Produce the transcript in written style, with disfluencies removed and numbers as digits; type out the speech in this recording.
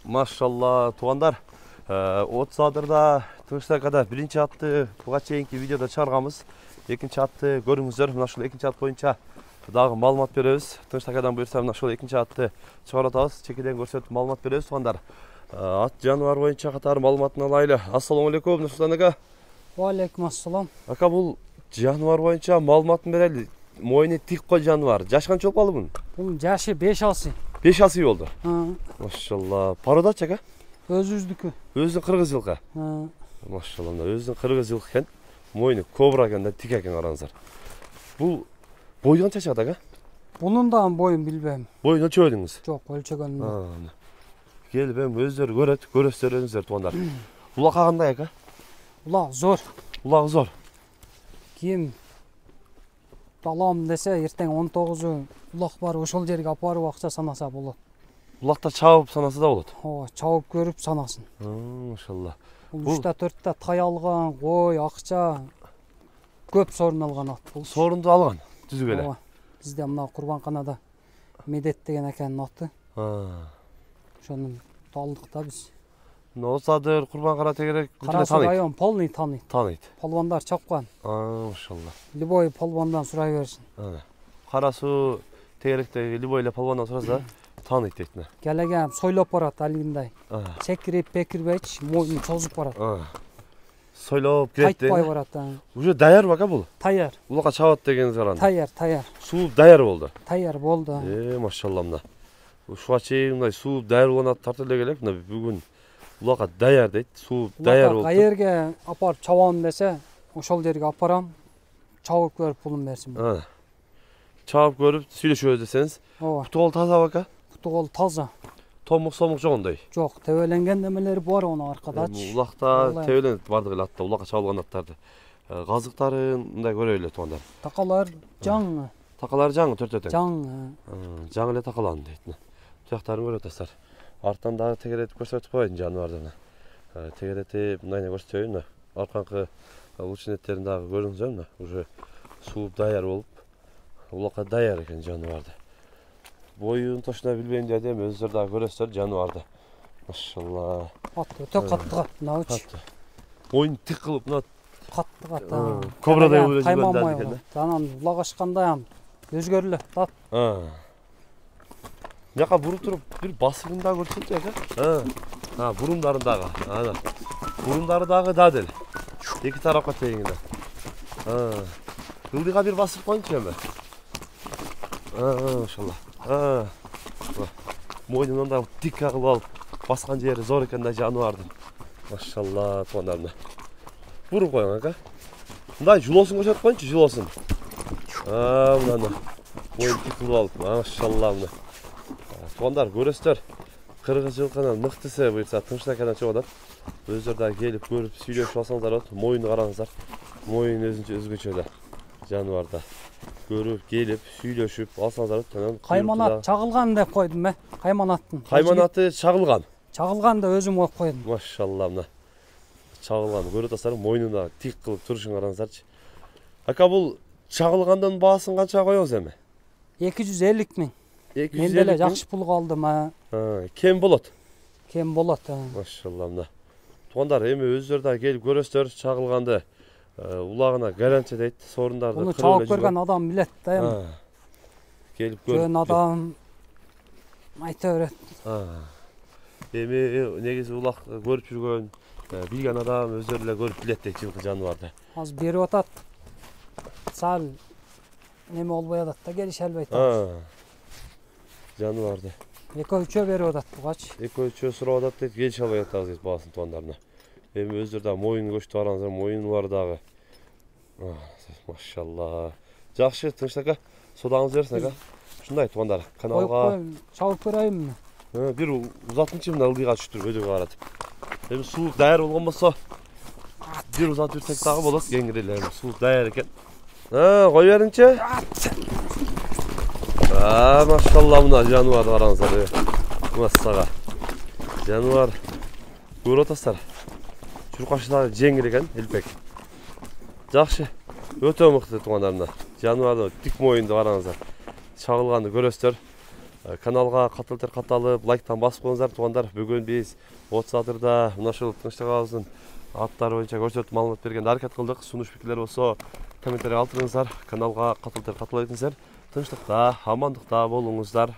Maşallah tuğanдар. 30 adırda Tınçtakada birinci atты буга чейинки видеода чыгарганбыз. Экинчи атты көрүңүздөр. Мына ушул экинчи ат боюнча дагы маалымат беребиз. Тынчтакадан буюрса мына ушул экинчи атты чыгарып атабыз. Чекеден көрсөтүп маалымат беребиз тугандар. Ат жаныбар боюнча катары маалыматын алайлы. Ассаламу алейкум Нурсултан ака. Ва алейкум ассалам. Ака бул жаныбар боюнча маалыматын берели. Мойны тик кой жаныбар. Жашы канча болуп калды бунун? Бунун жашы 5 алсы. 5 алсы болду. Машалла. Пародачы ака? Өзүбүздүкү. Өзүнүн кыргыз жылкы. Машалла, өзүнүн кыргыз жылкы экен. Мойны кобра экен да, тик экен караңыздар. Бул бою канча чыгат ака? Бунун да боюн билбейм. Боюн өлчөбөдүңүз? Жок, өлчөгөнмүн. Келип эми өздөрү көрөт, көрөсүздөр өзүңүздөр тугандар. Улак кандай ака? Улак зор. Улак зор. Ким алам десе эртең 19 улак бар, ошол жерге апарып акча санаса болот. Улакта чабып санаса да болот. Ооба, чабып көрүп санасын. Машалла. Бул 3-4 тай алган, кой, акча көп сорун алган ат бул. Сорунду алган, түзүп эле. Ооба. Бизде мына Курбанканада Медет деген экенин аты. Ошону алдык да биз. Ноосадыр, Курбанкана тегерек Кара Суу район полный тааныйт. Полбандар чапкан. Машалла. Любой полбандан сурай берсин. Кара Суу тегеректе любой эле полбандан сураса тааныйт дейт. Келеген сойлоп барат алгындай. Секирип, пекирбейч, мойнун чозуп барат. Сойлоп кирет. Кайтпай барат. Уже даяр бака бул? Таяр. Улакка чабат дегениз караңыз. Таяр. Суу даяр болду. Таяр болду. Машалла мына. Ушуга чейин мындай суу даяр болгон ат тартып эле келек. Мына бүгүн улакка даяр дейт. Суу даяр болду. Кайерге апарып чабам десе, ошол жерге апарам. Чабып көрүп пулун берсин. Чабып көрүп сүйлөшөбүз десеңиз. Ооба. Куту кол таза бака? Куту кол таза. Томук сомук жок ондой. Жок, тебеленген немелери бар оны аркадачы. Улакта тебеленет бардык эле атта, улакка чабылган аттарды. Газыктарын мындай көрөй эле тугандар. Такалар жаңы. Такалар жаңы төртөтөң. Жаңы. Жаңы эле такалан дейт. Тияктарын көрүп атасыздар. Арттан дагы тегеретип көрсөтүп коеюн жаныбарды. Тегеретип мындай көрсөтөйүн. Арканкы лучинеттерин дагы көрүңүздөр. Уже суу даяр болуп, улакка даяр экен жаныбарды. Боюн точно билбейм деп эми өздөрү дагы көрөсүздөр жаныбарды. Машалла. Ат өтө каттык ат мынабычы. Мойнун тик кылып мына каттык ат. Кобрадай болуп жүргөн экен. Анан улак ачканда ham өзгөрүлөт ат. Жака буруп туруп бир басыбын дагы көрсөтчү ака. Бурундарын дагы. Ана. Бурундары дагы дадыл. Эки тарапка тең эле. Ылдыйга бир басып коюнчу эми. Машалла. Мойнунан да тик кылып алып баскан жери зор экен да жаныбардын. Машалла тугандарым. Буруп коюң ака. Мындай жулосун көрсөтүп коюнчу, жулосун. Мына. Мойнун тик кылып алып, машалла мына. Тугандар көрөсүздөр. Кыргыз жылкынын мыктысы буюрса Тынчтакадан чыгып атат. Өздөрү да келип көрүп сүйлөшүп алсаңыздар болот. Мойнун караңыздар. Мойнун өзгөчө эле жаныбарда. Көрүп, келип, сүйлөшүп алсаңыздар болот. Кайманат чагылган деп койдум Кайманаттын. Кайманаты чагылган. Чагылган да өзүм коюп койдум. Машалла мына. Чагылган көрүп атасыздар, мойнуна тик кылып турушун караңыздарчы. Ака бул чагылгандын баасын канчага коебуз эми? 250 000. Мен деле жакшы пулга алдым. Кем болот? Кем болот. Машалла мына. Тугандар эми өздөрү да келип көрөсүздөр чагылганды. Улагына гарантия дейт, сорундарды кырып эле. Чагып көргөн адам билет да эми. Келип көрүп. Жөн адам айта берет. Эми негизи улак көрүп жүргөн, билген адам өздөрү эле көрүп билет дейт жылкы жаныбарды. Азыр берип атат. Сал неме болбой атат да, келише албайт. Жаныбарды. 2-3 берип атат бугачы. 2-3 сурап атат дейт, келише албай атабыз дейт баасын тугандарына. Эми өздөрү да моюн көчтү караңыздар, моюнлары дагы. Машалла. Жакшы, Тынчтака. Содаңыз берсин ака. Ушундай тугандар, каналга чабып көрөйүнбү? Бир узатынчы мына ылдыйга түштүрүп өйдөгө каратып. Эми суу даяр болгон болсо бир узатып берсек дагы болот, кеңири эле. Суу даяр экен. Кой бериңчи. Машалла мына жаныбарды караңыздар. Массага. Жаныбар көрүп атасыздар. Чуркашы дагы жеңил экен, элпек. Жакшы. Өтө мыкты тугандарым. Жаныбарды тик моюнду караңыздар. Чагылганды көрөсүздөр. Каналга катылтыр каталып, лайктан басып коюңуздар туугандар. Бүгүн биз Отыз Адырда мына ушул тынчтыгыбыздын аттары боюнча көрсөтүп маалымат бергенге аракет кылдык. Сунуш пикирлер болсо комментарий калтырыңыздар. Каналга катылтыр катыла бериңиздер. Тынчтыкта, амандыкта болуңуздар.